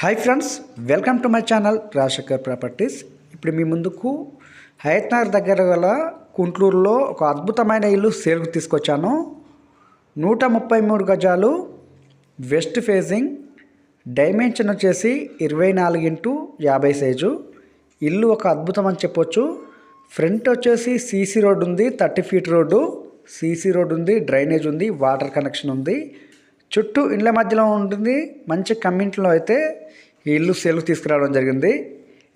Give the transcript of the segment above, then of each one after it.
Hi friends, welcome to my channel Rajasekhar properties. ఇప్పుడు మీ ముందుకు హయత్ నగర్ దగ్గర గల కుంట్లూరులో ఒక అద్భుతమైన ఇల్లు సేల్కు తీసుకొచ్చాను. 133 గజాలు, వెస్ట్ ఫేసింగ్, డైమెన్షన్ వచ్చేసి 24x50 సైజు. ఇల్లు ఒక అద్భుతం అని చెప్పొచ్చు. ఫ్రంట్ వచ్చేసి సీసీ రోడ్ ఉంది, 30 ఫీట్ రోడ్డు, సీసీ రోడ్ ఉంది, డ్రైనేజ్ ఉంది, వాటర్ కనెక్షన్ ఉంది. చుట్టూ ఇండ్ల మధ్యలో ఉంటుంది. మంచి కమ్యూనిటీలో అయితే ఈ ఇల్లు సేల్కు తీసుకురావడం జరిగింది.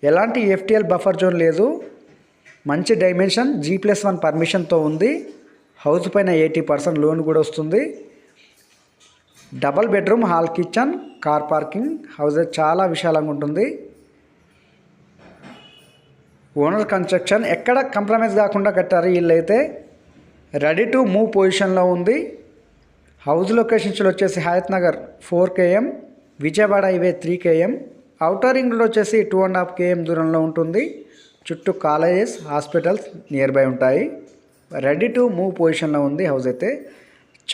ఎలాంటి ఎఫ్టీఎల్ బఫర్ జోన్ లేదు. మంచి డైమెన్షన్, G+1 పర్మిషన్తో ఉంది. హౌస్ పైన 80% లోన్ కూడా వస్తుంది. Double bedroom, hall kitchen, car parking. House చాలా విశాలంగా ఉంటుంది. ఓనర్ కన్స్ట్రక్షన్ ఎక్కడ కంప్రమైజ్ కాకుండా కట్టారు. ఇల్లు అయితే రెడీ టు మూవ్ పొజిషన్లో ఉంది. హౌస్ లొకేషన్స్ వచ్చేసి Hayathnagar 4 km, Vijayawada highway 3 km, outer ring road వచ్చేసి 2.5 km దూరంలో ఉంటుంది. చుట్టూ కాలేజెస్, హాస్పిటల్స్ నియర్ బై ఉంటాయి. రెడీ టు మూవ్ పొజిషన్లో ఉంది. హౌస్ అయితే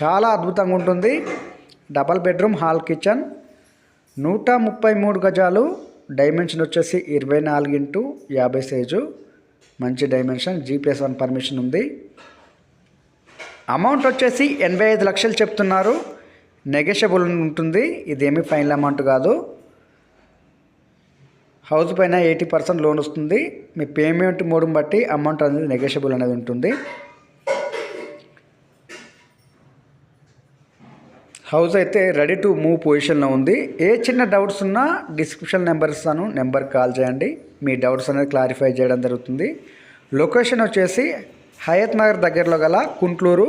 చాలా అద్భుతంగా ఉంటుంది. డబల్ బెడ్రూమ్, హాల్ కిచెన్, 133 గజాలు, డైమెన్షన్ వచ్చేసి 24x50 సైజు. మంచి డైమెన్షన్, G+1 పర్మిషన్ ఉంది. అమౌంట్ వచ్చేసి 85 లక్షలు చెప్తున్నారు. నెగోషియబుల్ ఉంటుంది. ఇదేమీ ఫైనల్ అమౌంట్ కాదు. హౌస్ పైన 80% లోన్ వస్తుంది. మీ పేమెంట్ మోడ్ని బట్టి అమౌంట్ అనేది నెగోషియబుల్ అనేది ఉంటుంది. హౌస్ అయితే రెడీ టు మూవ్ పొజిషన్లో ఉంది. ఏ చిన్న డౌట్స్ ఉన్నా డిస్క్రిప్షన్ నెంబర్ ఇస్తాను, నెంబర్కి కాల్ చేయండి. మీ డౌట్స్ అనేది క్లారిఫై చేయడం జరుగుతుంది. లొకేషన్ వచ్చేసి హయత్ నగర్ దగ్గరలో గల కుంట్లూరు.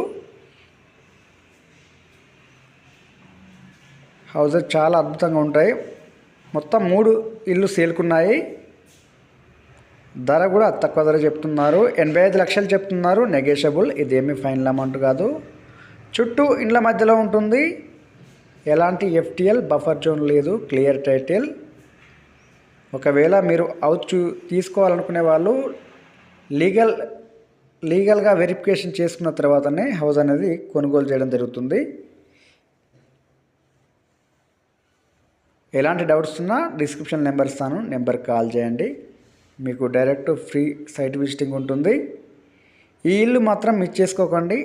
హౌసెస్ చాలా అద్భుతంగా ఉంటాయి. మొత్తం 3 ఇల్లు సేల్కున్నాయి. ధర కూడా తక్కువ ధర చెప్తున్నారు. 85 లక్షలు చెప్తున్నారు. నెగోషియబుల్, ఇదేమీ ఫైనల్ అమౌంట్ కాదు. చుట్టూ ఇండ్ల మధ్యలో ఉంటుంది. ఎలాంటి ఎఫ్టీఎల్ బఫర్ జోన్ లేదు. Clear title. ఒకవేళ మీరు హౌస్ తీసుకోవాలనుకునే వాళ్ళు లీగల్గా వెరిఫికేషన్ చేసుకున్న తర్వాతనే హౌస్ అనేది కొనుగోలు చేయడం జరుగుతుంది. ఎలాంటి డౌట్స్ ఉన్నా డిస్క్రిప్షన్ నెంబర్ ఇస్తాను, నెంబర్కి కాల్ చేయండి. మీకు డైరెక్ట్ ఫ్రీ సైట్ విజిటింగ్ ఉంటుంది. ఈ ఇల్లు మాత్రం మిస్ చేసుకోకండి.